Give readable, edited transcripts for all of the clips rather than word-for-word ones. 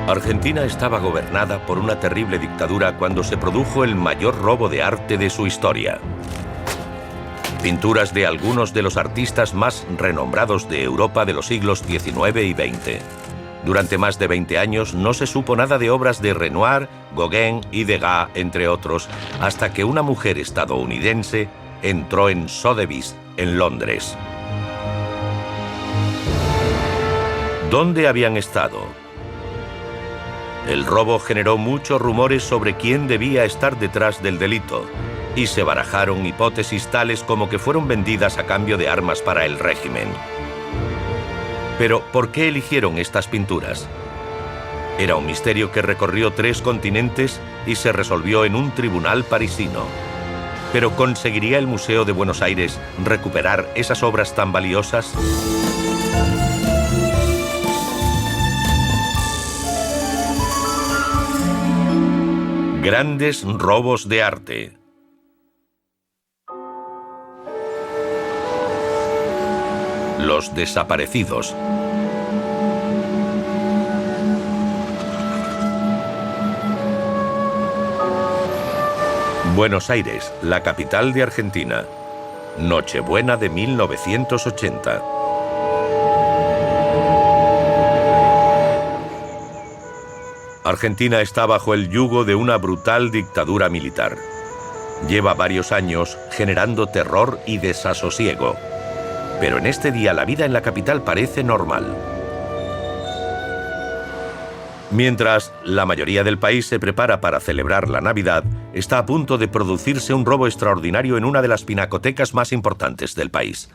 Argentina estaba gobernada por una terrible dictadura cuando se produjo el mayor robo de arte de su historia. Pinturas de algunos de los artistas más renombrados de Europa de los siglos XIX y XX. Durante más de 20 años no se supo nada de obras de Renoir, Gauguin y Degas, entre otros, hasta que una mujer estadounidense entró en Sotheby's, en Londres. ¿Dónde habían estado? El robo generó muchos rumores sobre quién debía estar detrás del delito, y se barajaron hipótesis tales como que fueron vendidas a cambio de armas para el régimen. Pero, ¿por qué eligieron estas pinturas? Era un misterio que recorrió 3 continentes y se resolvió en un tribunal parisino. ¿Pero conseguiría el Museo de Buenos Aires recuperar esas obras tan valiosas? Grandes robos de arte. Los desaparecidos. Buenos Aires, la capital de Argentina. Nochebuena de 1980. Argentina está bajo el yugo de una brutal dictadura militar. Lleva varios años generando terror y desasosiego. Pero en este día la vida en la capital parece normal. Mientras la mayoría del país se prepara para celebrar la Navidad, está a punto de producirse un robo extraordinario en una de las pinacotecas más importantes del país.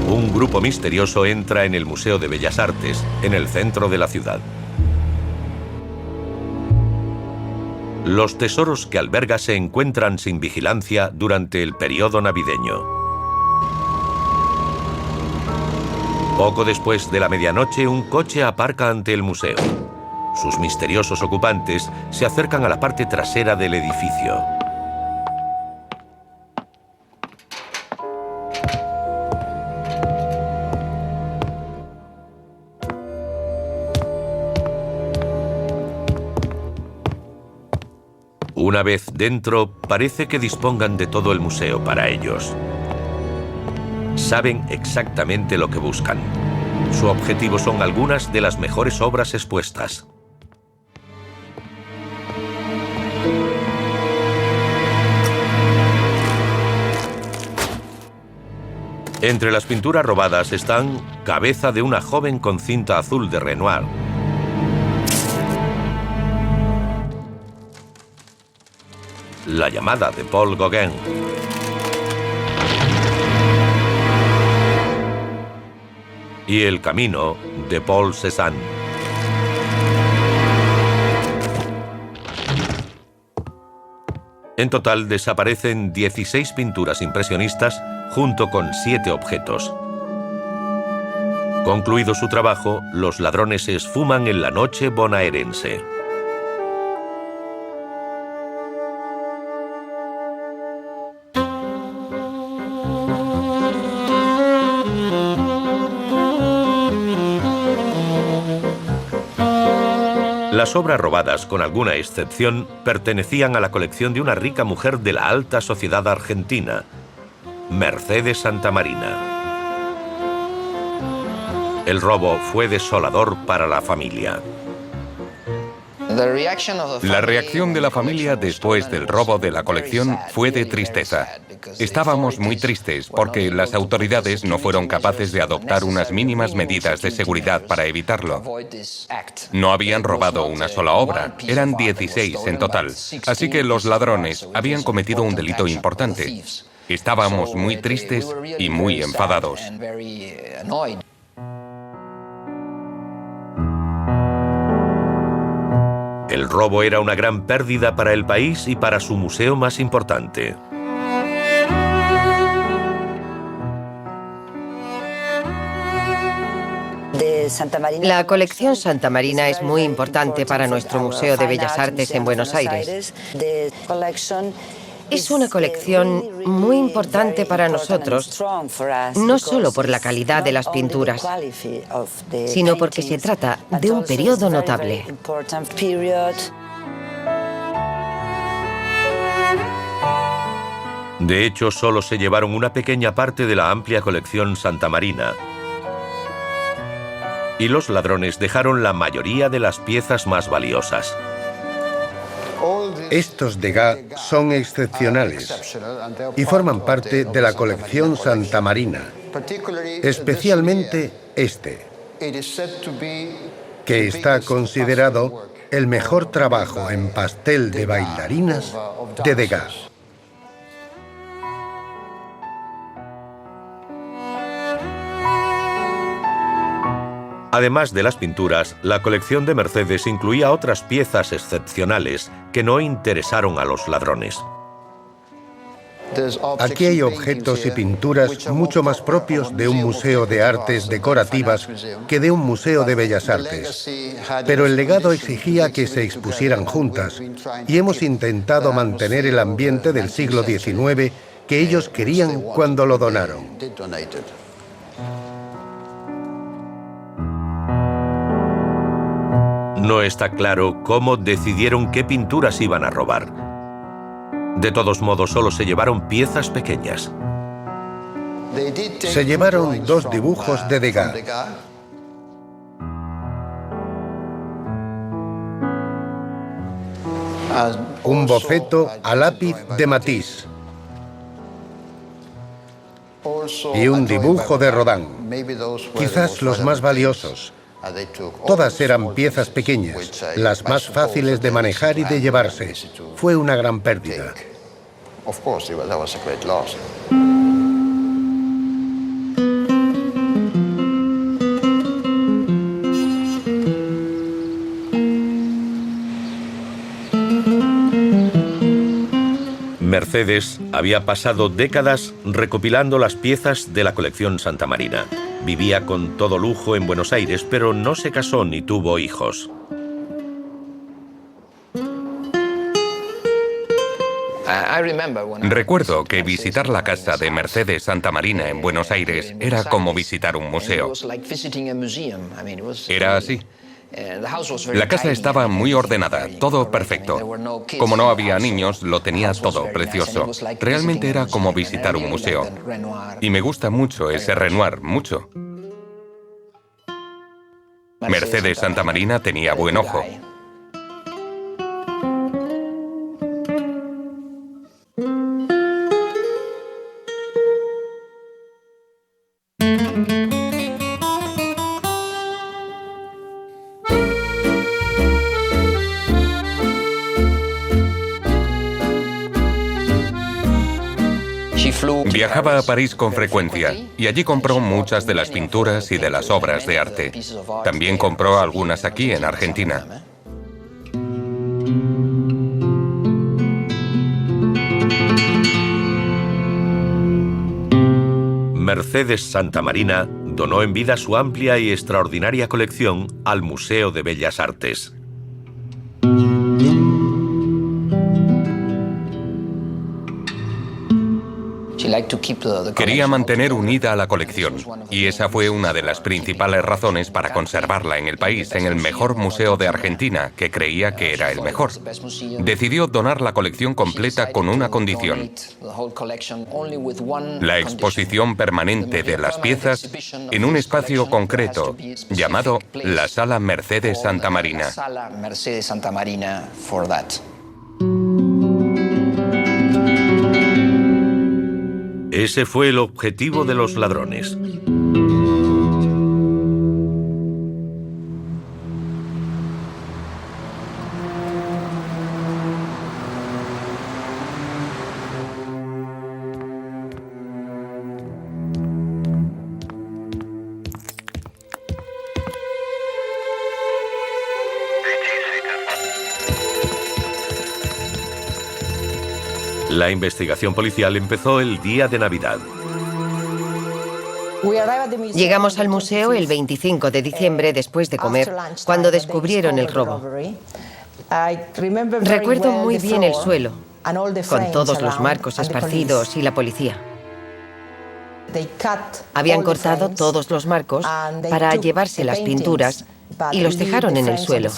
Un grupo misterioso entra en el Museo de Bellas Artes, en el centro de la ciudad. Los tesoros que alberga se encuentran sin vigilancia durante el periodo navideño. Poco después de la medianoche, un coche aparca ante el museo. Sus misteriosos ocupantes se acercan a la parte trasera del edificio. Una vez dentro, parece que dispongan de todo el museo para ellos. Saben exactamente lo que buscan. Su objetivo son algunas de las mejores obras expuestas. Entre las pinturas robadas están Cabeza de una joven con cinta azul de Renoir, La llamada de Paul Gauguin, y El camino de Paul Cézanne. En total desaparecen 16 pinturas impresionistas junto con 7 objetos. Concluido su trabajo, los ladrones se esfuman en la noche bonaerense. Las obras robadas, con alguna excepción, pertenecían a la colección de una rica mujer de la alta sociedad argentina, Mercedes Santamarina. El robo fue desolador para la familia. La reacción de la familia después del robo de la colección fue de tristeza. Estábamos muy tristes porque las autoridades no fueron capaces de adoptar unas mínimas medidas de seguridad para evitarlo. No habían robado una sola obra, eran 16 en total, así que los ladrones habían cometido un delito importante. Estábamos muy tristes y muy enfadados. El robo era una gran pérdida para el país y para su museo más importante. La colección Santamarina es muy importante para nuestro Museo de Bellas Artes en Buenos Aires. Es una colección muy importante para nosotros, no solo por la calidad de las pinturas, sino porque se trata de un periodo notable. De hecho, solo se llevaron una pequeña parte de la amplia colección Santamarina. Y los ladrones dejaron la mayoría de las piezas más valiosas. Estos Degas son excepcionales y forman parte de la colección Santamarina, especialmente este, que está considerado el mejor trabajo en pastel de bailarinas de Degas. Además de las pinturas, la colección de Mercedes incluía otras piezas excepcionales que no interesaron a los ladrones. Aquí hay objetos y pinturas mucho más propios de un museo de artes decorativas que de un museo de bellas artes. Pero el legado exigía que se expusieran juntas y hemos intentado mantener el ambiente del siglo XIX que ellos querían cuando lo donaron. No está claro cómo decidieron qué pinturas iban a robar. De todos modos, solo se llevaron piezas pequeñas. Se llevaron 2 dibujos de Degas. Un boceto a lápiz de Matisse. Y un dibujo de Rodin, quizás los más valiosos. Todas eran piezas pequeñas, las más fáciles de manejar y de llevarse. Fue una gran pérdida. Mercedes había pasado décadas recopilando las piezas de la colección Santamarina. Vivía con todo lujo en Buenos Aires, pero no se casó ni tuvo hijos. Recuerdo que visitar la casa de Mercedes Santamarina en Buenos Aires era como visitar un museo. Era así. La casa estaba muy ordenada, todo perfecto. Como no había niños, lo tenía todo precioso. Realmente era como visitar un museo. Y me gusta mucho ese Renoir, mucho. Mercedes Santamarina tenía buen ojo. Viajaba a París con frecuencia y allí compró muchas de las pinturas y de las obras de arte. También compró algunas aquí en Argentina. Mercedes Santamarina donó en vida su amplia y extraordinaria colección al Museo de Bellas Artes. Quería mantener unida a la colección, y esa fue una de las principales razones para conservarla en el país, en el mejor museo de Argentina, que creía que era el mejor. Decidió donar la colección completa con una condición: la exposición permanente de las piezas en un espacio concreto, llamado la Sala Mercedes Santamarina. Ese fue el objetivo de los ladrones. La investigación policial empezó el día de Navidad. Llegamos al museo el 25 de diciembre después de comer, cuando descubrieron el robo. Recuerdo muy bien el suelo. con todos los marcos esparcidos y la policía. Habían cortado todos los marcos para llevarse las pinturas y los dejaron en el suelo.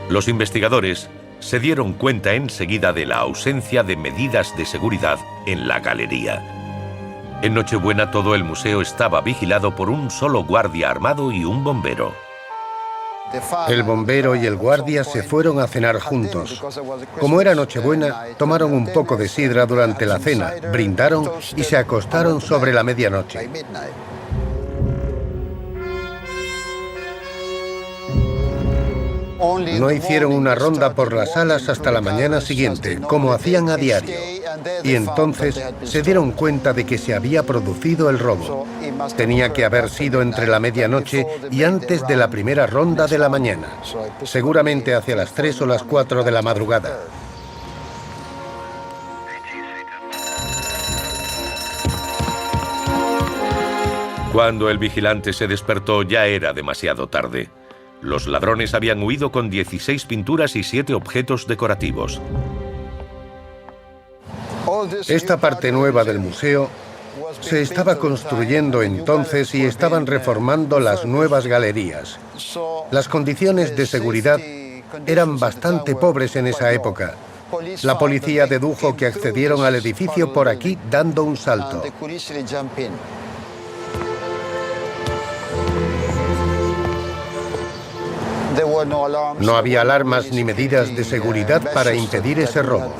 Los investigadores se dieron cuenta enseguida de la ausencia de medidas de seguridad en la galería. En Nochebuena todo el museo estaba vigilado por un solo guardia armado y un bombero. El bombero y el guardia se fueron a cenar juntos. Como era Nochebuena, tomaron un poco de sidra durante la cena, brindaron y se acostaron sobre la medianoche. No hicieron una ronda por las salas hasta la mañana siguiente, como hacían a diario. Y entonces se dieron cuenta de que se había producido el robo. Tenía que haber sido entre la medianoche y antes de la primera ronda de la mañana. Seguramente hacia las 3 o las 4 de la madrugada. Cuando el vigilante se despertó ya era demasiado tarde. Los ladrones habían huido con 16 pinturas y 7 objetos decorativos. Esta parte nueva del museo se estaba construyendo entonces y estaban reformando las nuevas galerías. Las condiciones de seguridad eran bastante pobres en esa época. La policía dedujo que accedieron al edificio por aquí dando un salto. No había alarmas ni medidas de seguridad para impedir ese robo.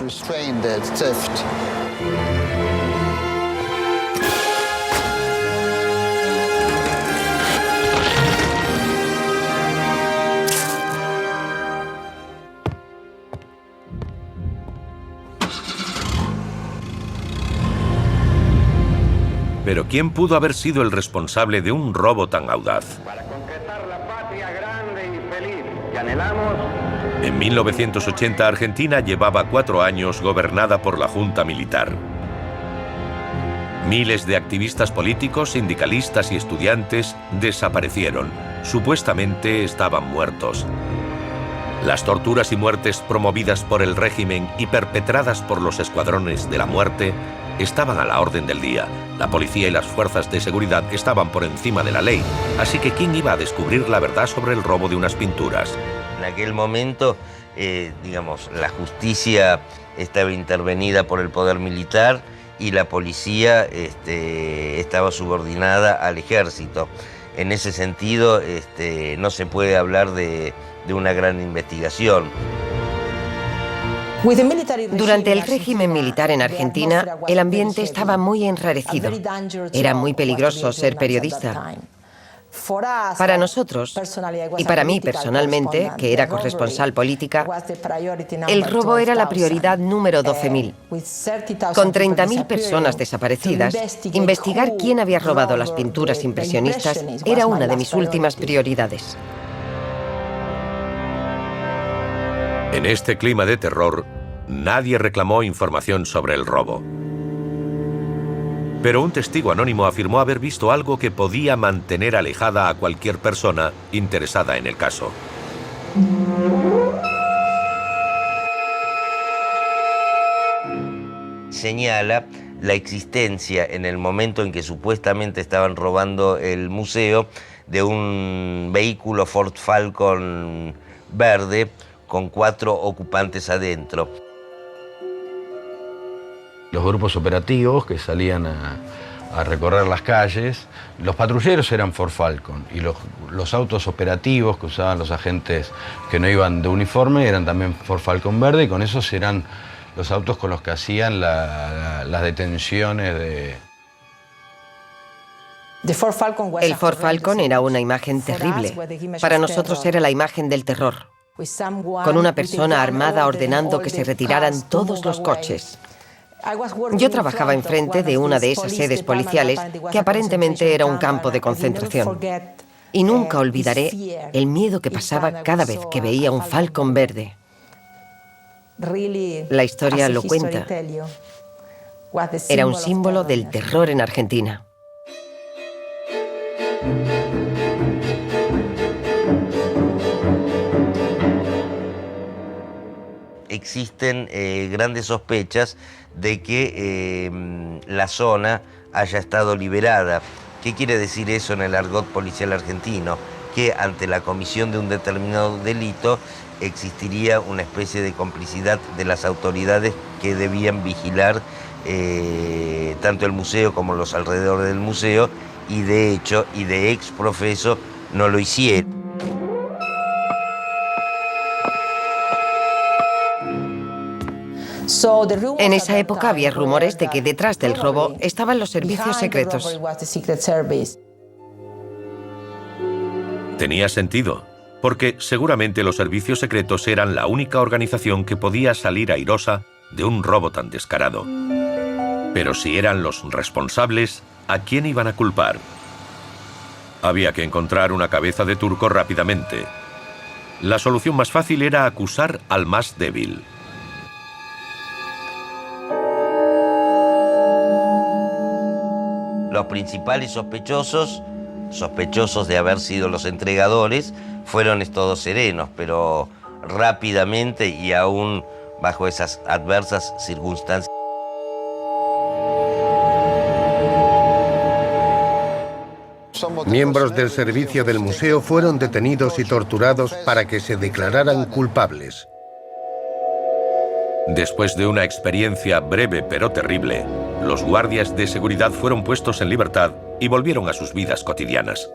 Pero ¿quién pudo haber sido el responsable de un robo tan audaz? En 1980, Argentina llevaba 4 años gobernada por la Junta Militar. Miles de activistas políticos, sindicalistas y estudiantes desaparecieron. Supuestamente estaban muertos. Las torturas y muertes promovidas por el régimen y perpetradas por los escuadrones de la muerte estaban a la orden del día. La policía y las fuerzas de seguridad estaban por encima de la ley. Así que ¿quién iba a descubrir la verdad sobre el robo de unas pinturas? En aquel momento, digamos, la justicia estaba intervenida por el poder militar y la policía estaba subordinada al ejército. En ese sentido, no se puede hablar de una gran investigación. Durante el régimen militar en Argentina, el ambiente estaba muy enrarecido. Era muy peligroso ser periodista. Para nosotros, y para mí personalmente, que era corresponsal política, el robo era la prioridad número 12.000. Con 30.000 personas desaparecidas, investigar quién había robado las pinturas impresionistas era una de mis últimas prioridades. En este clima de terror, nadie reclamó información sobre el robo. Pero un testigo anónimo afirmó haber visto algo que podía mantener alejada a cualquier persona interesada en el caso. Señala la existencia, en el momento en que supuestamente estaban robando el museo, de un vehículo Ford Falcon verde con 4 ocupantes adentro. Los grupos operativos que salían a recorrer las calles, los patrulleros eran Ford Falcon y los autos operativos que usaban los agentes que no iban de uniforme eran también Ford Falcon verde, y con esos eran los autos con los que hacían las detenciones de... El Ford Falcon era una imagen terrible. Para nosotros era la imagen del terror, con una persona armada ordenando que se retiraran todos los coches. Yo trabajaba enfrente de una de esas sedes policiales que aparentemente era un campo de concentración. Y nunca olvidaré el miedo que pasaba cada vez que veía un Falcon verde. La historia lo cuenta. Era un símbolo del terror en Argentina. existen grandes sospechas de que la zona haya estado liberada. ¿Qué quiere decir eso en el argot policial argentino? Que ante la comisión de un determinado delito existiría una especie de complicidad de las autoridades que debían vigilar tanto el museo como los alrededores del museo, y de hecho, y de ex profeso, no lo hicieron. En esa época había rumores de que detrás del robo estaban los servicios secretos. Tenía sentido, porque seguramente los servicios secretos eran la única organización que podía salir airosa de un robo tan descarado. Pero si eran los responsables, ¿a quién iban a culpar? Había que encontrar una cabeza de turco rápidamente. La solución más fácil era acusar al más débil. Los principales sospechosos de haber sido los entregadores, fueron todos serenos, pero rápidamente y aún bajo esas adversas circunstancias. Miembros del servicio del museo fueron detenidos y torturados para que se declararan culpables. Después de una experiencia breve pero terrible, los guardias de seguridad fueron puestos en libertad y volvieron a sus vidas cotidianas.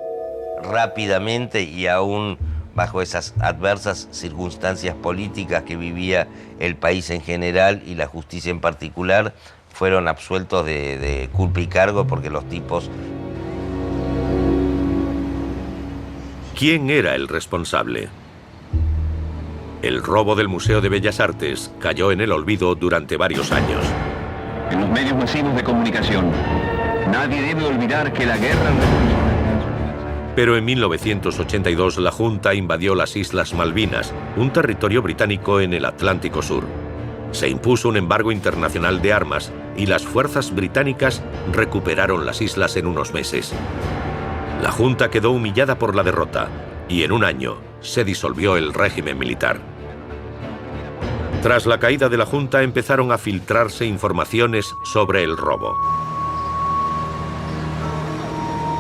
Rápidamente y aún bajo esas adversas circunstancias políticas que vivía el país en general y la justicia en particular, fueron absueltos de culpa y cargo porque los tipos... ¿Quién era el responsable? El robo del Museo de Bellas Artes cayó en el olvido durante varios años. En los medios masivos de comunicación, nadie debe olvidar que la guerra... Pero en 1982 la Junta invadió las Islas Malvinas, un territorio británico en el Atlántico Sur. Se impuso un embargo internacional de armas y las fuerzas británicas recuperaron las islas en unos meses. La Junta quedó humillada por la derrota y en un año se disolvió el régimen militar. Tras la caída de la Junta empezaron a filtrarse informaciones sobre el robo.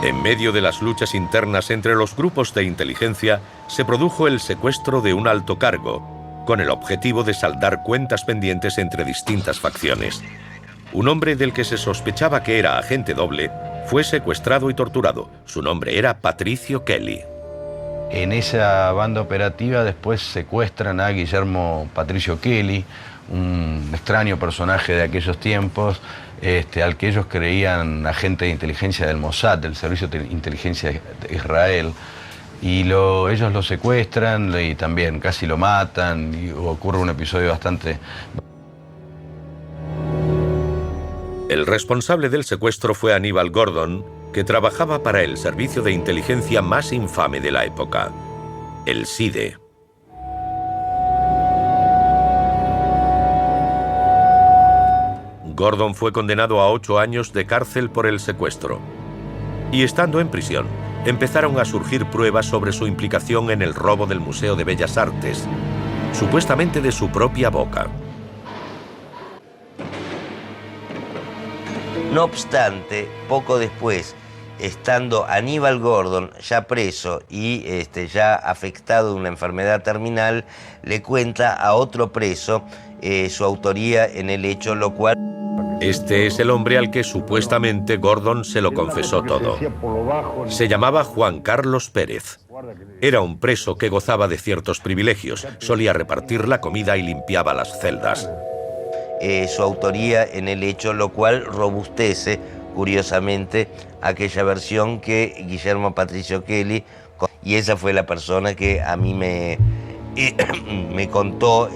En medio de las luchas internas entre los grupos de inteligencia, se produjo el secuestro de un alto cargo, con el objetivo de saldar cuentas pendientes entre distintas facciones. Un hombre del que se sospechaba que era agente doble fue secuestrado y torturado. Su nombre era Patricio Kelly. En esa banda operativa después secuestran a Guillermo Patricio Kelly, un extraño personaje de aquellos tiempos, al que ellos creían agente de inteligencia del Mossad, del Servicio de Inteligencia de Israel, y ellos lo secuestran y también casi lo matan, y ocurre un episodio bastante... El responsable del secuestro fue Aníbal Gordon, que trabajaba para el servicio de inteligencia más infame de la época, el SIDE. Gordon fue condenado a 8 años de cárcel por el secuestro. Y estando en prisión, empezaron a surgir pruebas sobre su implicación en el robo del Museo de Bellas Artes, supuestamente de su propia boca. No obstante, poco después, estando Aníbal Gordon ya preso y ya afectado de una enfermedad terminal, le cuenta a otro preso su autoría en el hecho, lo cual... Este es el hombre al que supuestamente Gordon se lo confesó todo. Se llamaba Juan Carlos Pérez. Era un preso que gozaba de ciertos privilegios, solía repartir la comida y limpiaba las celdas. Su autoría en el hecho, lo cual robustece, curiosamente, aquella versión que Guillermo Patricio Kelly, y esa fue la persona que a mí me contó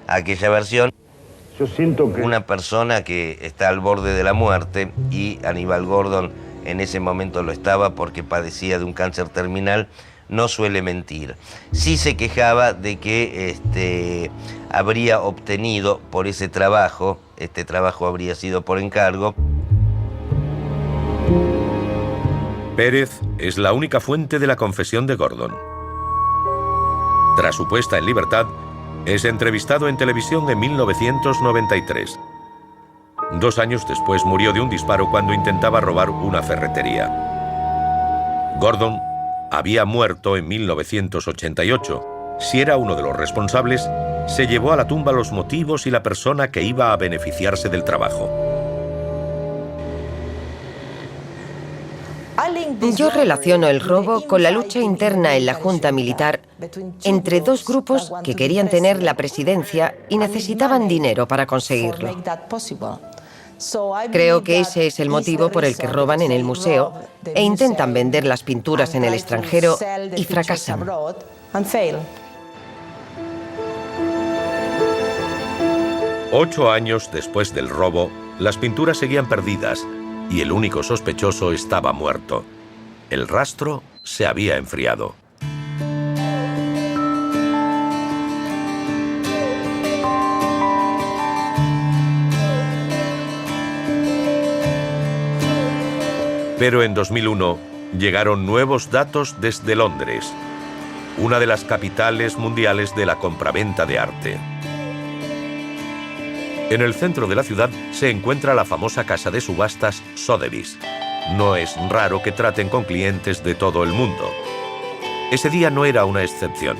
aquella versión. Yo siento que... Una persona que está al borde de la muerte, y Aníbal Gordon en ese momento lo estaba porque padecía de un cáncer terminal, no suele mentir. Sí se quejaba de que habría obtenido por ese trabajo, este trabajo habría sido por encargo. Pérez es la única fuente de la confesión de Gordon. Tras su puesta en libertad, Es entrevistado en televisión en 1993. 2 años después murió de un disparo cuando intentaba robar una ferretería. Gordon había muerto en 1988. Si era uno de los responsables, se llevó a la tumba los motivos y la persona que iba a beneficiarse del trabajo. Yo relaciono el robo con la lucha interna en la Junta Militar entre 2 grupos que querían tener la presidencia y necesitaban dinero para conseguirlo. Creo que ese es el motivo por el que roban en el museo e intentan vender las pinturas en el extranjero y fracasan. 8 años después del robo, las pinturas seguían perdidas y el único sospechoso estaba muerto. El rastro se había enfriado. Pero en 2001 llegaron nuevos datos desde Londres, una de las capitales mundiales de la compraventa de arte. En el centro de la ciudad se encuentra la famosa casa de subastas Sotheby's. No es raro que traten con clientes de todo el mundo. Ese día no era una excepción.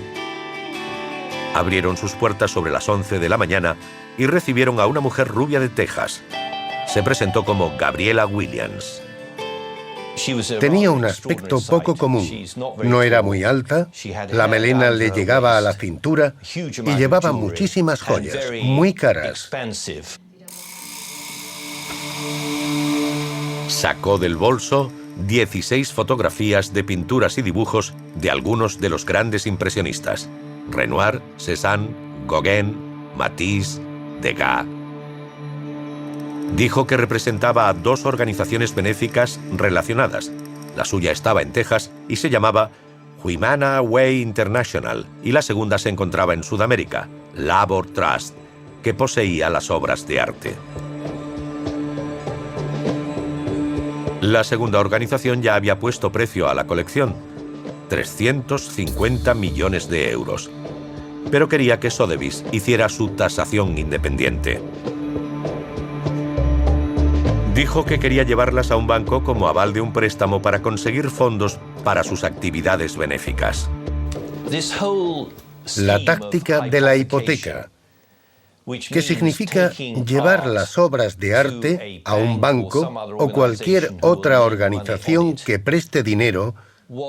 Abrieron sus puertas sobre las 11 de la mañana y recibieron a una mujer rubia de Texas. Se presentó como Gabriela Williams. Tenía un aspecto poco común. No era muy alta, la melena le llegaba a la cintura y llevaba muchísimas joyas, muy caras. Sacó del bolso 16 fotografías de pinturas y dibujos de algunos de los grandes impresionistas: Renoir, Cézanne, Gauguin, Matisse, Degas. Dijo que representaba a 2 organizaciones benéficas relacionadas. La suya estaba en Texas y se llamaba Humana Way International, y la segunda se encontraba en Sudamérica, Labor Trust, que poseía las obras de arte. La segunda organización ya había puesto precio a la colección, 350 millones de euros, pero quería que Sotheby's hiciera su tasación independiente. Dijo que quería llevarlas a un banco como aval de un préstamo para conseguir fondos para sus actividades benéficas. La táctica de la hipoteca, que significa llevar las obras de arte a un banco o cualquier otra organización que preste dinero,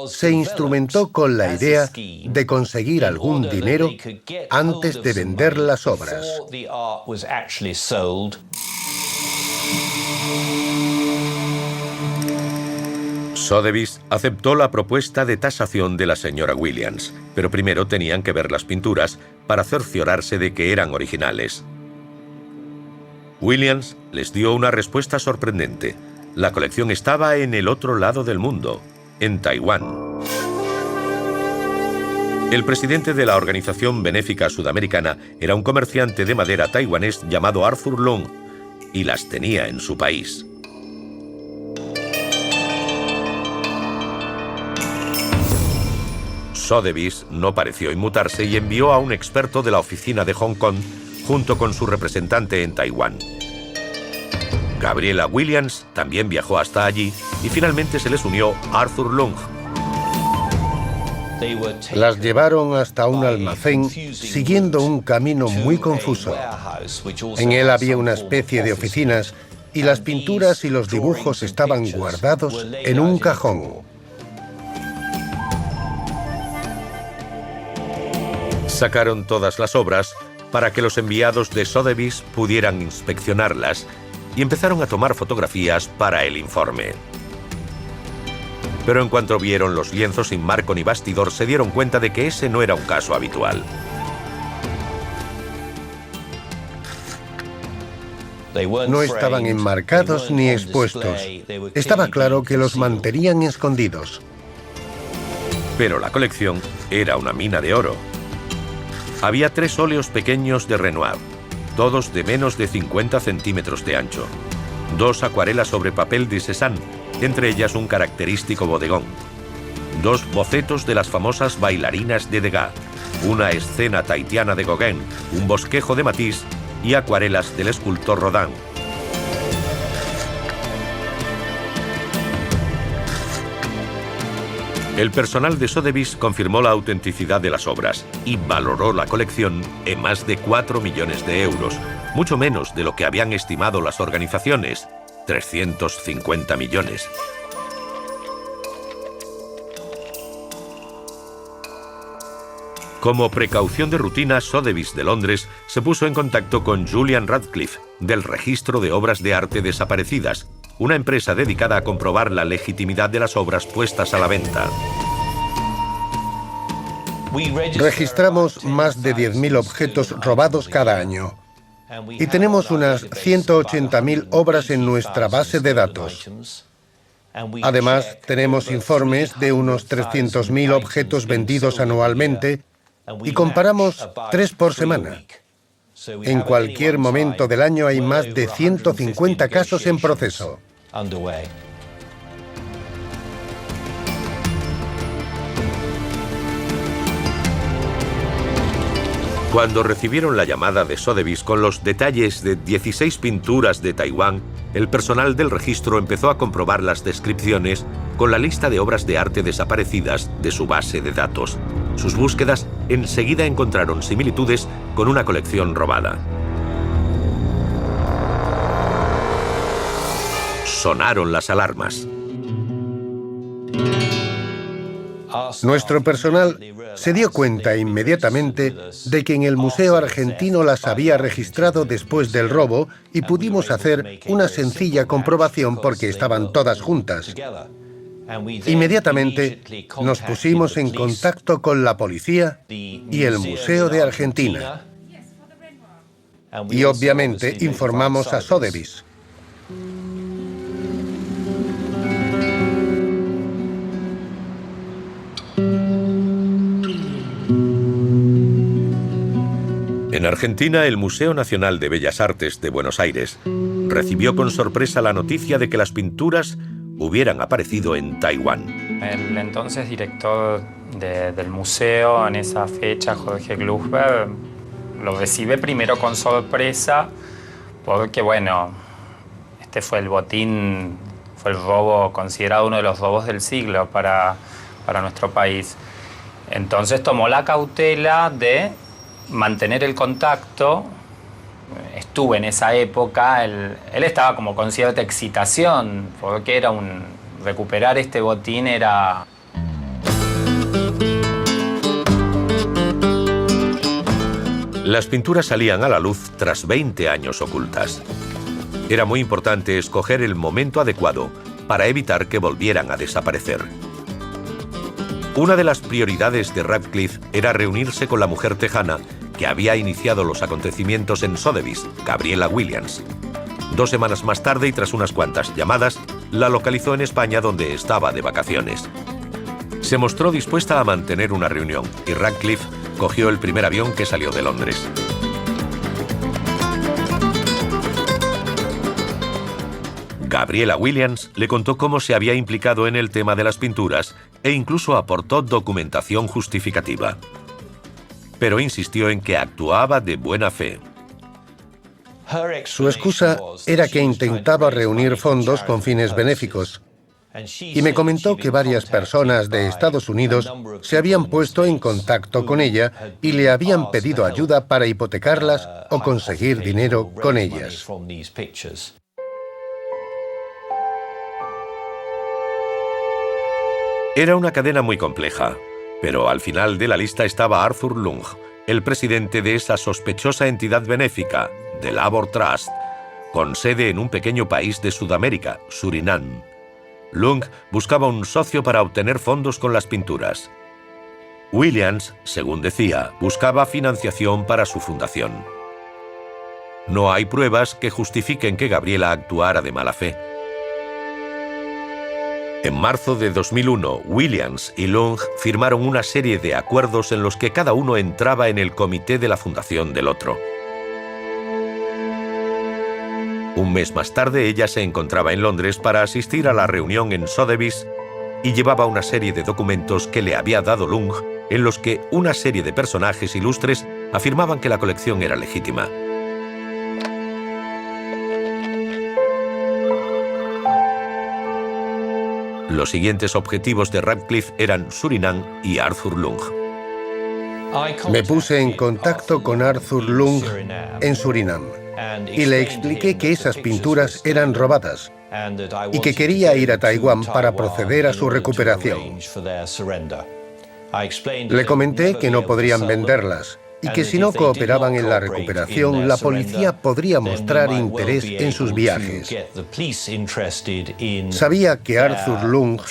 se instrumentó con la idea de conseguir algún dinero antes de vender las obras. Sotheby's aceptó la propuesta de tasación de la señora Williams, pero primero tenían que ver las pinturas para cerciorarse de que eran originales. Williams les dio una respuesta sorprendente. La colección estaba en el otro lado del mundo, en Taiwán. El presidente de la organización benéfica sudamericana era un comerciante de madera taiwanés llamado Arthur Long, y las tenía en su país. Sotheby's no pareció inmutarse y envió a un experto de la oficina de Hong Kong junto con su representante en Taiwán. Gabriela Williams también viajó hasta allí y finalmente se les unió Arthur Long. Las llevaron hasta un almacén siguiendo un camino muy confuso. En él había una especie de oficinas y las pinturas y los dibujos estaban guardados en un cajón. Sacaron todas las obras para que los enviados de Sotheby's pudieran inspeccionarlas y empezaron a tomar fotografías para el informe. Pero en cuanto vieron los lienzos sin marco ni bastidor, se dieron cuenta de que ese no era un caso habitual. No estaban enmarcados ni expuestos. Estaba claro que los mantenían escondidos. Pero la colección era una mina de oro. Había 3 óleos pequeños de Renoir, todos de menos de 50 centímetros de ancho. 2 acuarelas sobre papel de Cézanne, entre ellas un característico bodegón. 2 bocetos de las famosas bailarinas de Degas una escena tahitiana de Gauguin, un bosquejo de Matisse y acuarelas del escultor Rodin. El personal de Sotheby's confirmó la autenticidad de las obras y valoró la colección en más de 4 millones de euros, mucho menos de lo que habían estimado las organizaciones, 350 millones. Como precaución de rutina, Sotheby's de Londres se puso en contacto con Julian Radcliffe, del Registro de Obras de Arte Desaparecidas, una empresa dedicada a comprobar la legitimidad de las obras puestas a la venta. Registramos más de 10.000 objetos robados cada año y tenemos unas 180.000 obras en nuestra base de datos. Además, tenemos informes de unos 300.000 objetos vendidos anualmente y comparamos 3 por semana. En cualquier momento del año hay más de 150 casos en proceso. Cuando recibieron la llamada de Sotheby's con los detalles de 16 pinturas de Taiwán, el personal del registro empezó a comprobar las descripciones con la lista de obras de arte desaparecidas de su base de datos. Sus búsquedas enseguida encontraron similitudes con una colección robada. Sonaron las alarmas. Nuestro personal se dio cuenta inmediatamente de que en el Museo Argentino las había registrado después del robo y pudimos hacer una sencilla comprobación porque estaban todas juntas. Inmediatamente nos pusimos en contacto con la policía y el Museo de Argentina. Y obviamente informamos a Sotheby's. En Argentina, el Museo Nacional de Bellas Artes de Buenos Aires recibió con sorpresa la noticia de que las pinturas hubieran aparecido en Taiwán. El entonces director del museo en esa fecha, Jorge Glusberg, lo recibe primero con sorpresa porque, bueno, este fue el botín, fue el robo considerado uno de los robos del siglo para nuestro país. Entonces tomó la cautela de mantener el contacto. Estuve en esa época, él estaba como con cierta excitación, porque era recuperar este botín era... Las pinturas salían a la luz tras 20 años ocultas. Era muy importante escoger el momento adecuado para evitar que volvieran a desaparecer. Una de las prioridades de Radcliffe era reunirse con la mujer tejana que había iniciado los acontecimientos en Sotheby's, Gabriela Williams. 2 semanas más tarde y tras unas cuantas llamadas, la localizó en España donde estaba de vacaciones. Se mostró dispuesta a mantener una reunión y Radcliffe cogió el primer avión que salió de Londres. Gabriela Williams le contó cómo se había implicado en el tema de las pinturas e incluso aportó documentación justificativa. Pero insistió en que actuaba de buena fe. Su excusa era que intentaba reunir fondos con fines benéficos. Y me comentó que varias personas de Estados Unidos se habían puesto en contacto con ella y le habían pedido ayuda para hipotecarlas o conseguir dinero con ellas. Era una cadena muy compleja, pero al final de la lista estaba Arthur Lung, el presidente de esa sospechosa entidad benéfica, The Labor Trust, con sede en un pequeño país de Sudamérica, Surinam. Lung buscaba un socio para obtener fondos con las pinturas. Williams, según decía, buscaba financiación para su fundación. No hay pruebas que justifiquen que Gabriela actuara de mala fe. En marzo de 2001, Williams y Lung firmaron una serie de acuerdos en los que cada uno entraba en el comité de la fundación del otro. Un mes más tarde, ella se encontraba en Londres para asistir a la reunión en Sotheby's y llevaba una serie de documentos que le había dado Lung en los que una serie de personajes ilustres afirmaban que la colección era legítima. Los siguientes objetivos de Radcliffe eran Surinam y Arthur Lung. Me puse en contacto con Arthur Lung en Surinam y le expliqué que esas pinturas eran robadas y que quería ir a Taiwán para proceder a su recuperación. Le comenté que no podrían venderlas y que si no cooperaban en la recuperación, la policía podría mostrar interés en sus viajes. Sabía que Arthur Lung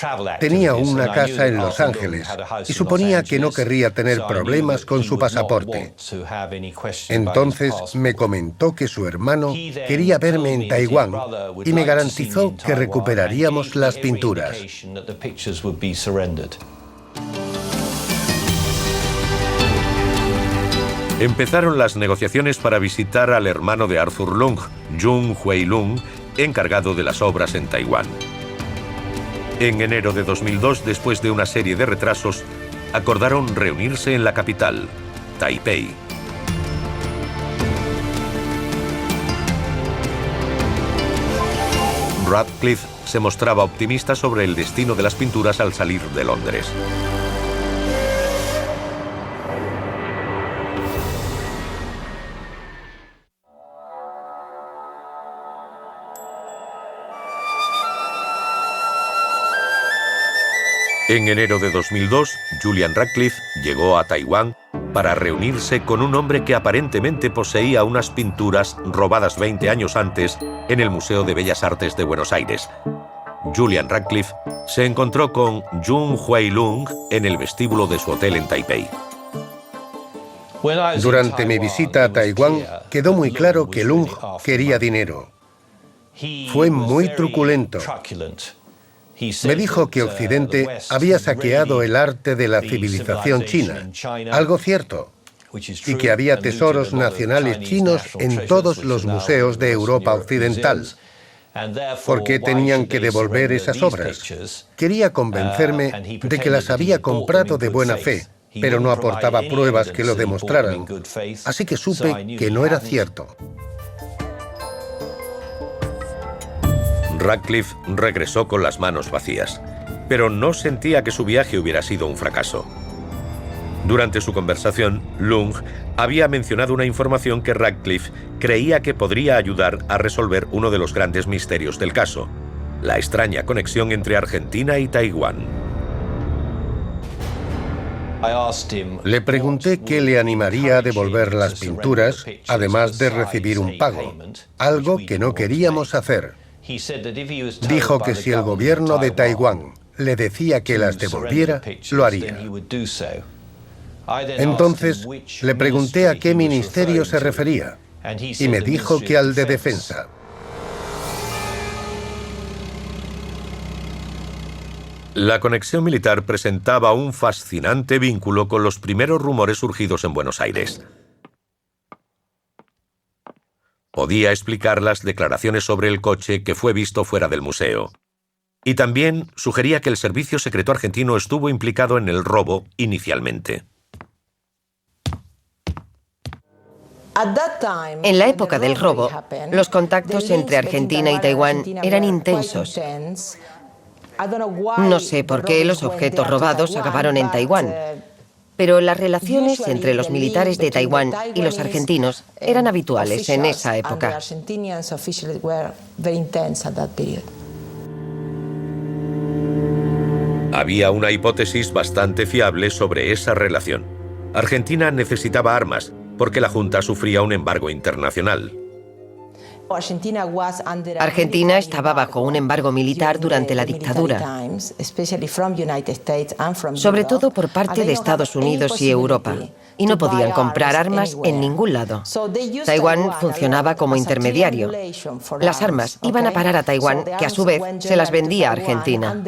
tenía una casa en Los Ángeles y suponía que no querría tener problemas con su pasaporte. Entonces me comentó que su hermano quería verme en Taiwán y me garantizó que recuperaríamos las pinturas. Empezaron las negociaciones para visitar al hermano de Arthur Lung, Jung Hui Lung, encargado de las obras en Taiwán. En enero de 2002, después de una serie de retrasos, acordaron reunirse en la capital, Taipei. Radcliffe se mostraba optimista sobre el destino de las pinturas al salir de Londres. En enero de 2002, Julian Radcliffe llegó a Taiwán para reunirse con un hombre que aparentemente poseía unas pinturas robadas 20 años antes en el Museo de Bellas Artes de Buenos Aires. Julian Radcliffe se encontró con Jung Hui Lung en el vestíbulo de su hotel en Taipei. Durante mi visita a Taiwán, quedó muy claro que Lung quería dinero. Fue muy truculento. Me dijo que Occidente había saqueado el arte de la civilización china, algo cierto, y que había tesoros nacionales chinos en todos los museos de Europa Occidental. ¿Por qué tenían que devolver esas obras? Quería convencerme de que las había comprado de buena fe, pero no aportaba pruebas que lo demostraran, así que supe que no era cierto. Radcliffe regresó con las manos vacías, pero no sentía que su viaje hubiera sido un fracaso. Durante su conversación, Lung había mencionado una información que Radcliffe creía que podría ayudar a resolver uno de los grandes misterios del caso: la extraña conexión entre Argentina y Taiwán. Le pregunté qué le animaría a devolver las pinturas, además de recibir un pago, algo que no queríamos hacer. Dijo que si el gobierno de Taiwán le decía que las devolviera, lo haría. Entonces le pregunté a qué ministerio se refería y me dijo que al de Defensa. La conexión militar presentaba un fascinante vínculo con los primeros rumores surgidos en Buenos Aires. Podía explicar las declaraciones sobre el coche que fue visto fuera del museo. Y también sugería que el servicio secreto argentino estuvo implicado en el robo inicialmente. En la época del robo, los contactos entre Argentina y Taiwán eran intensos. No sé por qué los objetos robados acabaron en Taiwán, pero las relaciones entre los militares de Taiwán y los argentinos eran habituales en esa época. Había una hipótesis bastante fiable sobre esa relación. Argentina necesitaba armas porque la Junta sufría un embargo internacional. Argentina estaba bajo un embargo militar durante la dictadura, sobre todo por parte de Estados Unidos y Europa, y no podían comprar armas en ningún lado. Taiwán funcionaba como intermediario. Las armas iban a parar a Taiwán, que a su vez se las vendía a Argentina.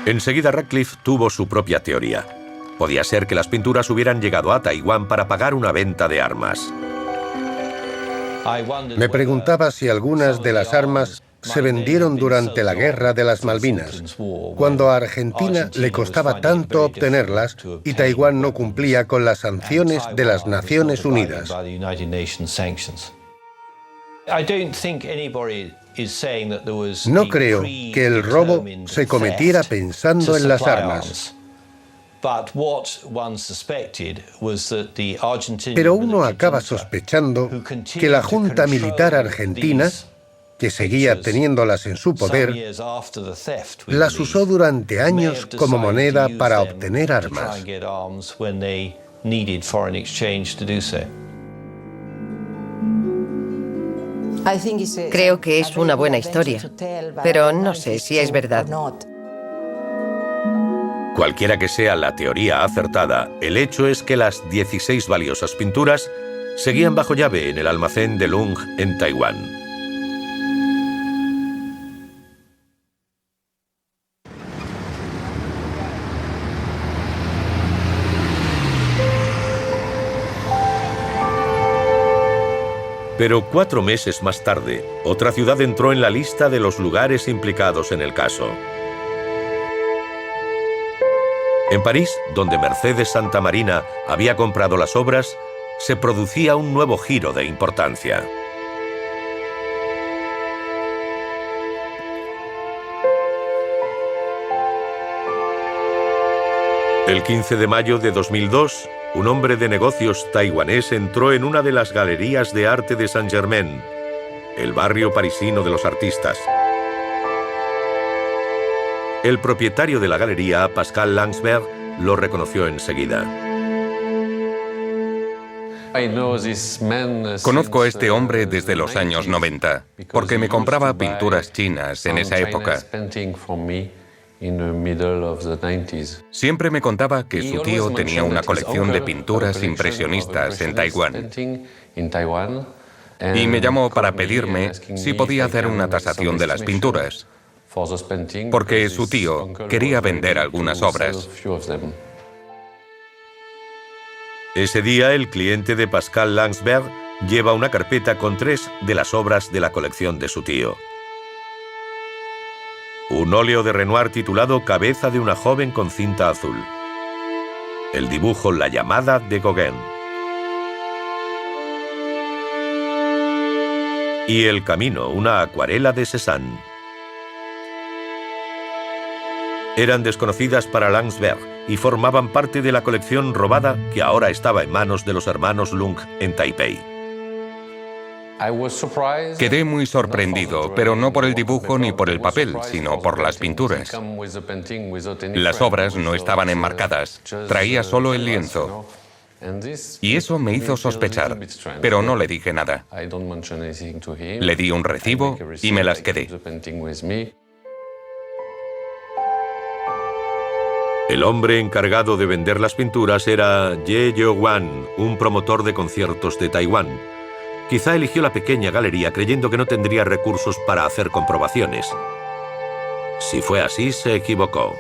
Enseguida Radcliffe tuvo su propia teoría. Podía ser que las pinturas hubieran llegado a Taiwán para pagar una venta de armas. Me preguntaba si algunas de las armas se vendieron durante la Guerra de las Malvinas, cuando a Argentina le costaba tanto obtenerlas y Taiwán no cumplía con las sanciones de las Naciones Unidas. No creo que el robo se cometiera pensando en las armas. Pero uno acaba sospechando que la Junta Militar Argentina, que seguía teniéndolas en su poder, las usó durante años como moneda para obtener armas. Creo que es una buena historia, pero no sé si es verdad. Cualquiera que sea la teoría acertada, el hecho es que las 16 valiosas pinturas seguían bajo llave en el almacén de Lung en Taiwán. Pero 4 meses más tarde, otra ciudad entró en la lista de los lugares implicados en el caso. En París, donde Mercedes Santamarina había comprado las obras, se producía un nuevo giro de importancia. El 15 de mayo de 2002, un hombre de negocios taiwanés entró en una de las galerías de arte de Saint-Germain, el barrio parisino de los artistas. El propietario de la galería, Pascal Langsberg, lo reconoció enseguida. Conozco a este hombre desde los años 90, porque me compraba pinturas chinas en esa época. Siempre me contaba que su tío tenía una colección de pinturas impresionistas en Taiwán. Y me llamó para pedirme si podía hacer una tasación de las pinturas, porque su tío quería vender algunas obras. Ese día, el cliente de Pascal Langsberg lleva una carpeta con 3 de las obras de la colección de su tío. Un óleo de Renoir titulado Cabeza de una joven con cinta azul. El dibujo La llamada de Gauguin. Y El camino, una acuarela de Cézanne. Eran desconocidas para Langsberg y formaban parte de la colección robada que ahora estaba en manos de los hermanos Lung en Taipei. Quedé muy sorprendido, pero no por el dibujo ni por el papel, sino por las pinturas. Las obras no estaban enmarcadas, traía solo el lienzo. Y eso me hizo sospechar, pero no le dije nada. Le di un recibo y me las quedé. El hombre encargado de vender las pinturas era Ye Yeowan, un promotor de conciertos de Taiwán. Quizá eligió la pequeña galería creyendo que no tendría recursos para hacer comprobaciones. Si fue así, se equivocó.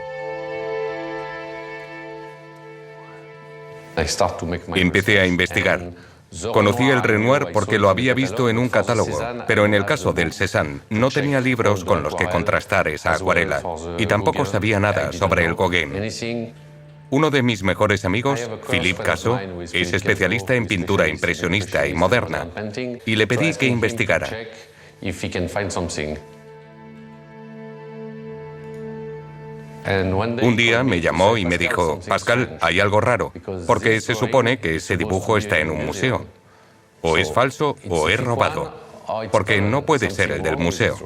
Empecé a investigar. Conocí el Renoir porque lo había visto en un catálogo, pero en el caso del Cézanne no tenía libros con los que contrastar esa acuarela y tampoco sabía nada sobre el Gauguin. Uno de mis mejores amigos, Philippe Casso, es especialista en pintura impresionista y moderna, y le pedí que investigara. Un día me llamó y me dijo: Pascal, hay algo raro, porque se supone que ese dibujo está en un museo. O es falso o es robado, porque no puede ser el del museo.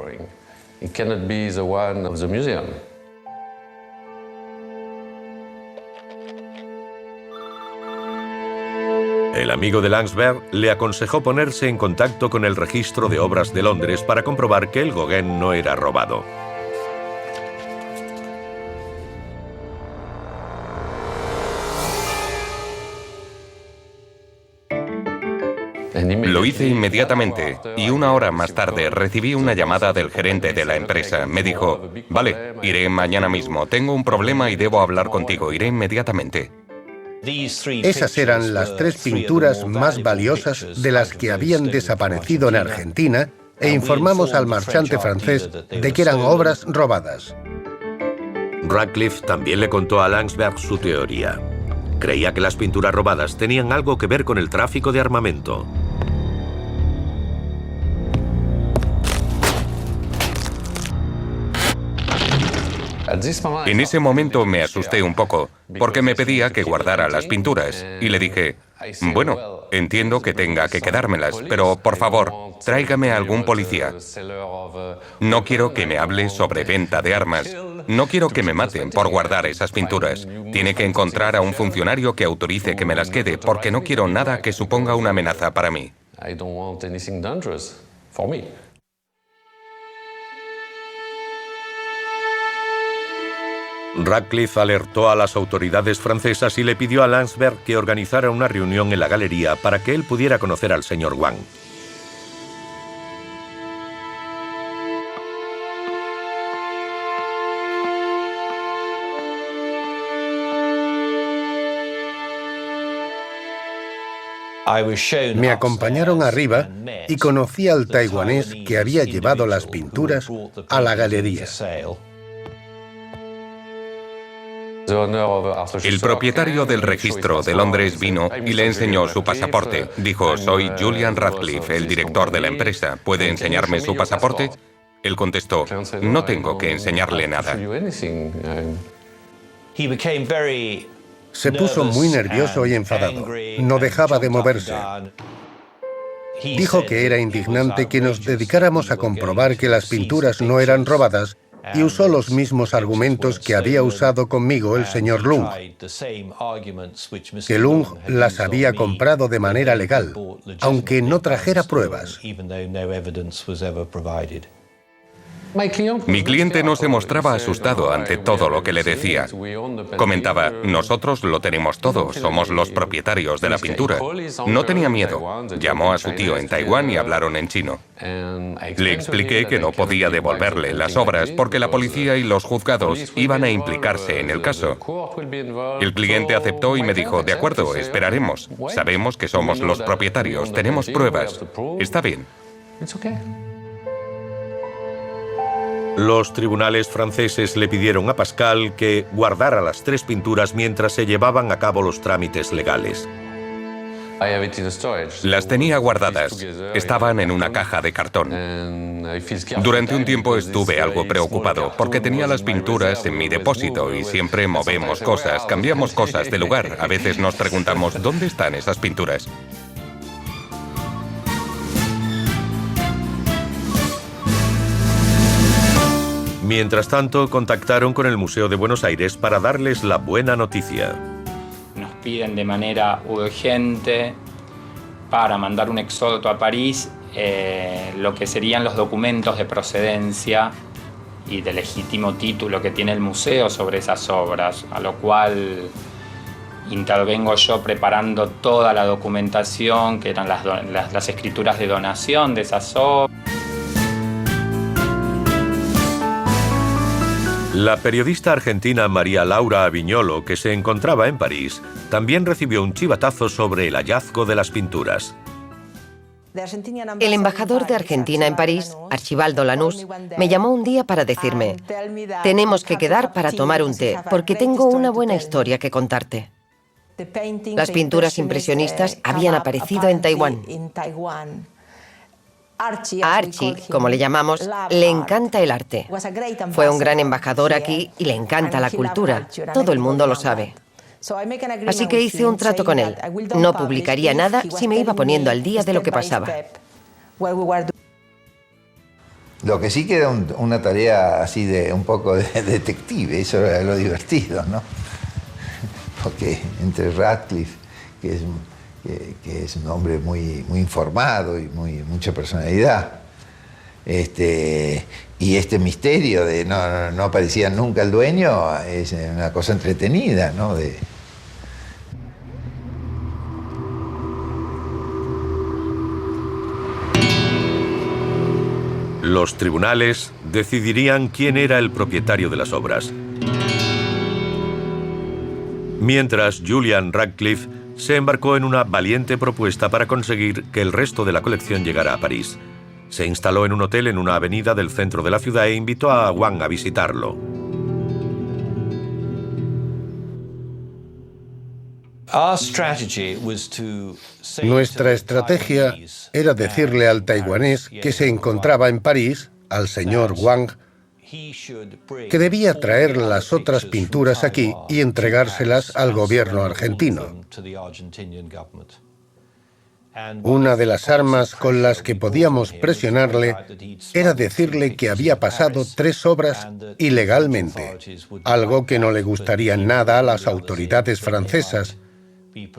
El amigo de Langsberg le aconsejó ponerse en contacto con el registro de obras de Londres para comprobar que el Gauguin no era robado. Lo hice inmediatamente y 1 hora más tarde recibí una llamada del gerente de la empresa. Me dijo: vale, iré mañana mismo, tengo un problema y debo hablar contigo, iré inmediatamente. Esas eran las 3 pinturas más valiosas de las que habían desaparecido en Argentina e informamos al marchante francés de que eran obras robadas. Radcliffe también le contó a Landsberg su teoría. Creía que las pinturas robadas tenían algo que ver con el tráfico de armamento. En ese momento me asusté un poco, porque me pedía que guardara las pinturas, y le dije, bueno, entiendo que tenga que quedármelas, pero por favor, tráigame a algún policía. No quiero que me hable sobre venta de armas. No quiero que me maten por guardar esas pinturas. Tiene que encontrar a un funcionario que autorice que me las quede, porque no quiero nada que suponga una amenaza para mí. Radcliffe alertó a las autoridades francesas y le pidió a Landsberg que organizara una reunión en la galería para que él pudiera conocer al señor Wang. Me acompañaron arriba y conocí al taiwanés que había llevado las pinturas a la galería. El propietario del registro de Londres vino y le enseñó su pasaporte. Dijo, soy Julian Radcliffe, el director de la empresa. ¿Puede enseñarme su pasaporte? Él contestó, no tengo que enseñarle nada. Se puso muy nervioso y enfadado. No dejaba de moverse. Dijo que era indignante que nos dedicáramos a comprobar que las pinturas no eran robadas y usó los mismos argumentos que había usado conmigo el señor Lung, que Lung las había comprado de manera legal, aunque no trajera pruebas. Mi cliente no se mostraba asustado ante todo lo que le decía. Comentaba, nosotros lo tenemos todo, somos los propietarios de la pintura. No tenía miedo. Llamó a su tío en Taiwán y hablaron en chino. Le expliqué que no podía devolverle las obras porque la policía y los juzgados iban a implicarse en el caso. El cliente aceptó y me dijo, de acuerdo, esperaremos. Sabemos que somos los propietarios, tenemos pruebas. Está bien. Los tribunales franceses le pidieron a Pascal que guardara las 3 pinturas mientras se llevaban a cabo los trámites legales. Las tenía guardadas. Estaban en una caja de cartón. Durante un tiempo estuve algo preocupado porque tenía las pinturas en mi depósito y siempre movemos cosas, cambiamos cosas de lugar. A veces nos preguntamos, ¿dónde están esas pinturas? Mientras tanto, contactaron con el Museo de Buenos Aires para darles la buena noticia. Nos piden de manera urgente para mandar un exhorto a París lo que serían los documentos de procedencia y de legítimo título que tiene el museo sobre esas obras, a lo cual intervengo yo preparando toda la documentación, que eran las escrituras de donación de esas obras. La periodista argentina María Laura Aviñolo, que se encontraba en París, también recibió un chivatazo sobre el hallazgo de las pinturas. El embajador de Argentina en París, Archibaldo Lanús, me llamó un día para decirme, tenemos que quedar para tomar un té, porque tengo una buena historia que contarte. Las pinturas impresionistas habían aparecido en Taiwán. A Archie, como le llamamos, le encanta el arte. Fue un gran embajador aquí y le encanta la cultura. Todo el mundo lo sabe. Así que hice un trato con él. No publicaría nada si me iba poniendo al día de lo que pasaba. Lo que sí que era una tarea así de un poco de detective, eso era lo divertido, ¿no? Porque entre Radcliffe, que es un hombre muy informado y mucha personalidad, y este misterio de no aparecía nunca el dueño, es una cosa entretenida, ¿no? Los tribunales decidirían quién era el propietario de las obras. Mientras, Julian Radcliffe se embarcó en una valiente propuesta para conseguir que el resto de la colección llegara a París. Se instaló en un hotel en una avenida del centro de la ciudad e invitó a Wang a visitarlo. Nuestra estrategia era decirle al taiwanés que se encontraba en París, al señor Wang, que debía traer las otras pinturas aquí y entregárselas al gobierno argentino. Una de las armas con las que podíamos presionarle era decirle que había pasado 3 obras ilegalmente, algo que no le gustaría nada a las autoridades francesas,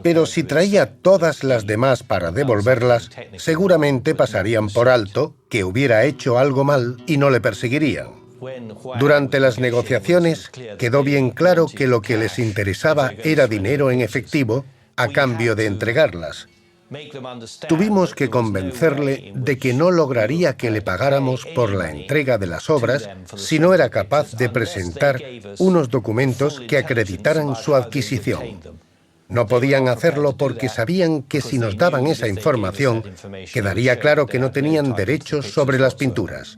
pero si traía todas las demás para devolverlas, seguramente pasarían por alto que hubiera hecho algo mal y no le perseguirían. Durante las negociaciones quedó bien claro que lo que les interesaba era dinero en efectivo a cambio de entregarlas. Tuvimos que convencerle de que no lograría que le pagáramos por la entrega de las obras si no era capaz de presentar unos documentos que acreditaran su adquisición. No podían hacerlo porque sabían que si nos daban esa información, quedaría claro que no tenían derechos sobre las pinturas.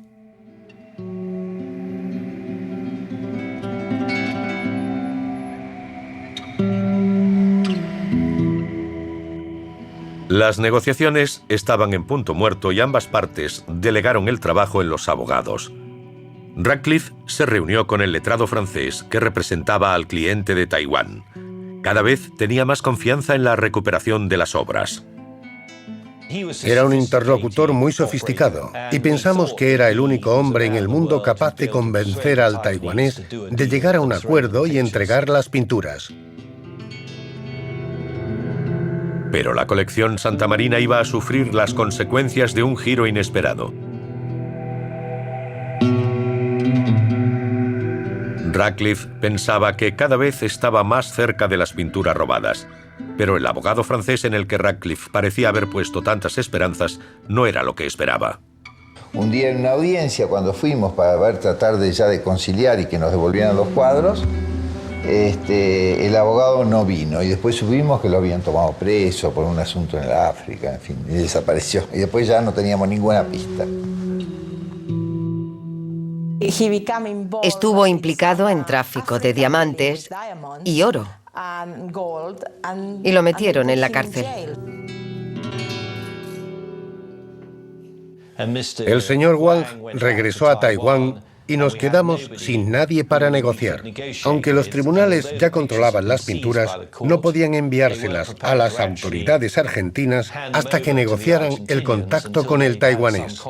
Las negociaciones estaban en punto muerto y ambas partes delegaron el trabajo en los abogados. Radcliffe se reunió con el letrado francés que representaba al cliente de Taiwán. Cada vez tenía más confianza en la recuperación de las obras. Era un interlocutor muy sofisticado y pensamos que era el único hombre en el mundo capaz de convencer al taiwanés de llegar a un acuerdo y entregar las pinturas. Pero la colección Santa Marina iba a sufrir las consecuencias de un giro inesperado. Radcliffe pensaba que cada vez estaba más cerca de las pinturas robadas, pero el abogado francés en el que Radcliffe parecía haber puesto tantas esperanzas no era lo que esperaba. Un día en una audiencia, cuando fuimos para tratar de conciliar y que nos devolvieran los cuadros, el abogado no vino y después supimos que lo habían tomado preso por un asunto en el África, en fin, y desapareció. Y después ya no teníamos ninguna pista. Estuvo implicado en tráfico de diamantes y oro y lo metieron en la cárcel. El señor Wang regresó a Taiwán y nos quedamos sin nadie para negociar. Aunque los tribunales ya controlaban las pinturas, no podían enviárselas a las autoridades argentinas hasta que negociaran el contacto con el taiwanés.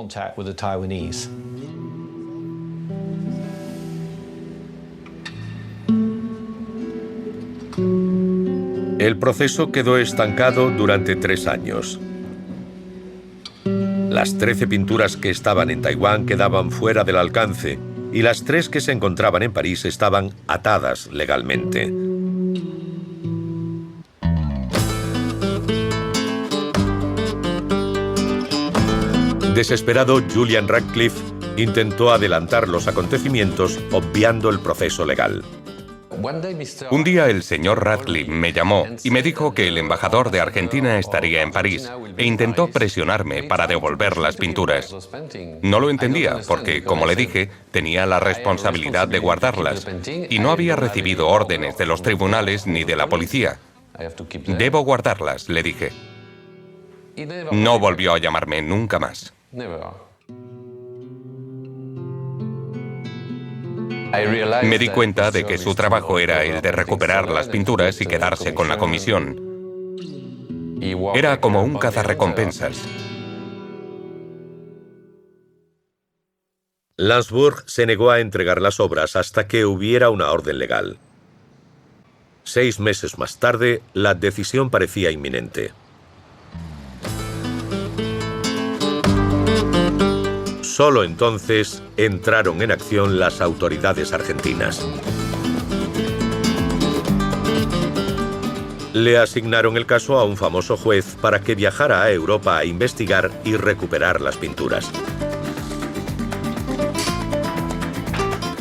El proceso quedó estancado durante 3 años. Las 13 pinturas que estaban en Taiwán quedaban fuera del alcance y las 3 que se encontraban en París estaban atadas legalmente. Desesperado, Julian Radcliffe intentó adelantar los acontecimientos obviando el proceso legal. Un día el señor Radcliffe me llamó y me dijo que el embajador de Argentina estaría en París e intentó presionarme para devolver las pinturas. No lo entendía porque, como le dije, tenía la responsabilidad de guardarlas y no había recibido órdenes de los tribunales ni de la policía. Debo guardarlas, le dije. No volvió a llamarme nunca más. Me di cuenta de que su trabajo era el de recuperar las pinturas y quedarse con la comisión. Era como un cazarrecompensas. Landsberg se negó a entregar las obras hasta que hubiera una orden legal. 6 meses más tarde, la decisión parecía inminente. Solo entonces entraron en acción las autoridades argentinas. Le asignaron el caso a un famoso juez para que viajara a Europa a investigar y recuperar las pinturas.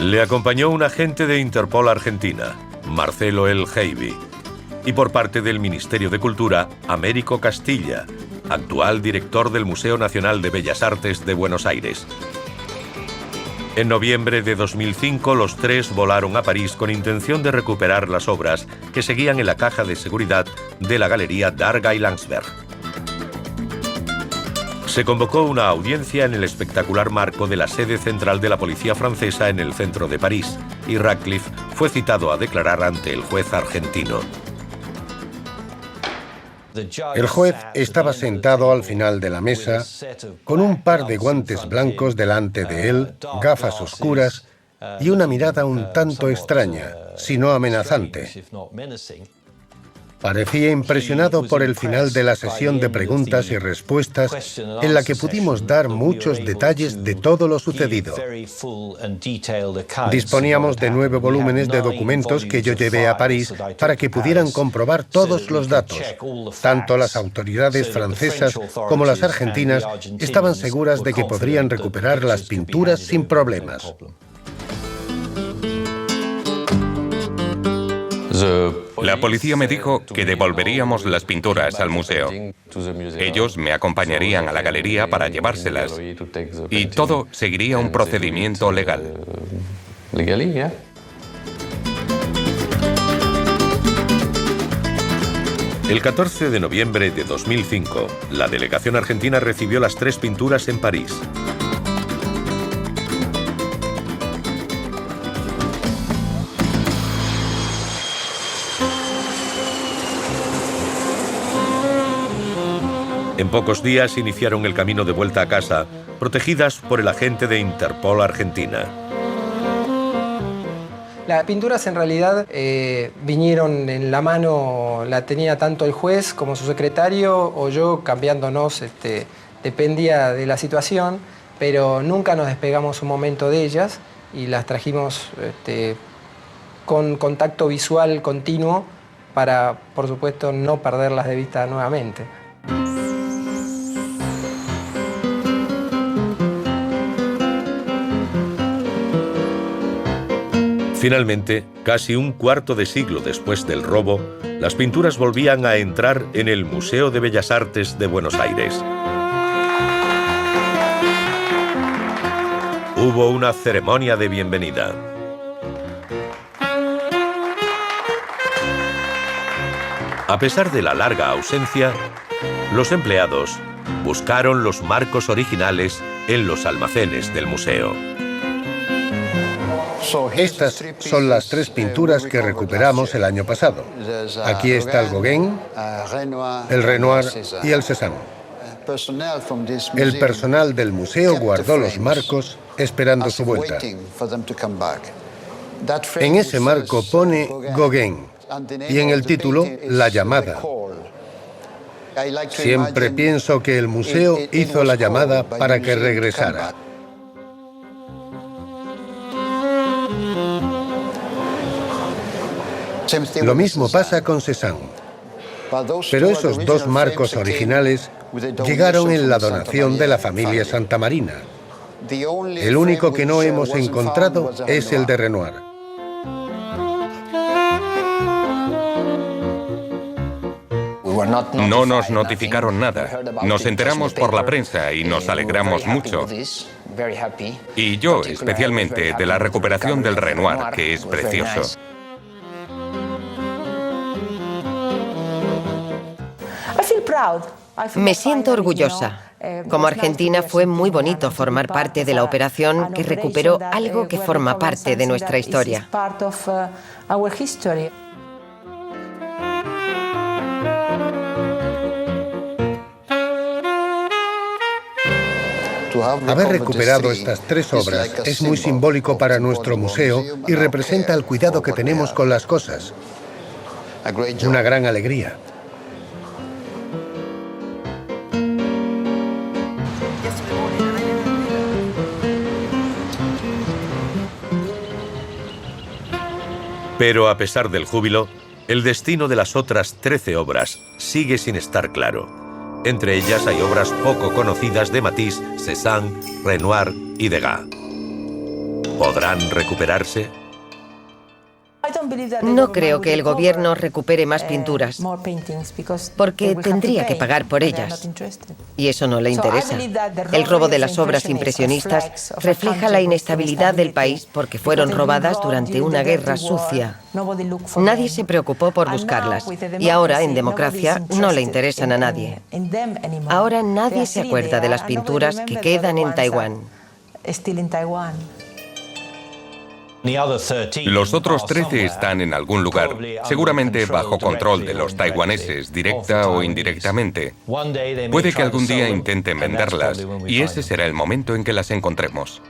Le acompañó un agente de Interpol Argentina, Marcelo El Heibi, y por parte del Ministerio de Cultura, Américo Castilla, actual director del Museo Nacional de Bellas Artes de Buenos Aires. En noviembre de 2005, los tres volaron a París con intención de recuperar las obras que seguían en la caja de seguridad de la Galería Darga y Landsberg. Se convocó una audiencia en el espectacular marco de la sede central de la policía francesa en el centro de París, y Radcliffe fue citado a declarar ante el juez argentino. El juez estaba sentado al final de la mesa, con un par de guantes blancos delante de él, gafas oscuras y una mirada un tanto extraña, si no amenazante. Parecía impresionado por el final de la sesión de preguntas y respuestas, en la que pudimos dar muchos detalles de todo lo sucedido. Disponíamos de 9 volúmenes de documentos que yo llevé a París para que pudieran comprobar todos los datos. Tanto las autoridades francesas como las argentinas estaban seguras de que podrían recuperar las pinturas sin problemas. La policía me dijo que devolveríamos las pinturas al museo. Ellos me acompañarían a la galería para llevárselas. Y todo seguiría un procedimiento legal. El 14 de noviembre de 2005, la delegación argentina recibió las 3 pinturas en París. En pocos días iniciaron el camino de vuelta a casa, protegidas por el agente de Interpol Argentina. Las pinturas en realidad vinieron en la mano, la tenía tanto el juez como su secretario o yo cambiándonos, dependía de la situación, pero nunca nos despegamos un momento de ellas y las trajimos con contacto visual continuo para, por supuesto, no perderlas de vista nuevamente. Finalmente, casi un cuarto de siglo después del robo, las pinturas volvían a entrar en el Museo de Bellas Artes de Buenos Aires. Hubo una ceremonia de bienvenida. A pesar de la larga ausencia, los empleados buscaron los marcos originales en los almacenes del museo. Estas son las 3 pinturas que recuperamos el año pasado. Aquí está el Gauguin, el Renoir y el Cézanne. El personal del museo guardó los marcos esperando su vuelta. En ese marco pone Gauguin y en el título La llamada. Siempre pienso que el museo hizo la llamada para que regresara. Lo mismo pasa con Cézanne. Pero esos 2 marcos originales llegaron en la donación de la familia Santamarina. El único que no hemos encontrado es el de Renoir. No nos notificaron nada. Nos enteramos por la prensa y nos alegramos mucho. Y yo, especialmente, de la recuperación del Renoir, que es precioso. Me siento orgullosa. Como argentina fue muy bonito formar parte de la operación que recuperó algo que forma parte de nuestra historia. Haber recuperado estas 3 obras es muy simbólico para nuestro museo y representa el cuidado que tenemos con las cosas. Una gran alegría. Pero a pesar del júbilo, el destino de las otras 13 obras sigue sin estar claro. Entre ellas hay obras poco conocidas de Matisse, Cézanne, Renoir y Degas. ¿Podrán recuperarse? No creo que el gobierno recupere más pinturas, porque tendría que pagar por ellas, y eso no le interesa. El robo de las obras impresionistas refleja la inestabilidad del país porque fueron robadas durante una guerra sucia. Nadie se preocupó por buscarlas, y ahora, en democracia, no le interesan a nadie. Ahora nadie se acuerda de las pinturas que quedan en Taiwán. Los otros 13 están en algún lugar, seguramente bajo control de los taiwaneses, directa o indirectamente. Puede que algún día intenten venderlas, y ese será el momento en que las encontremos.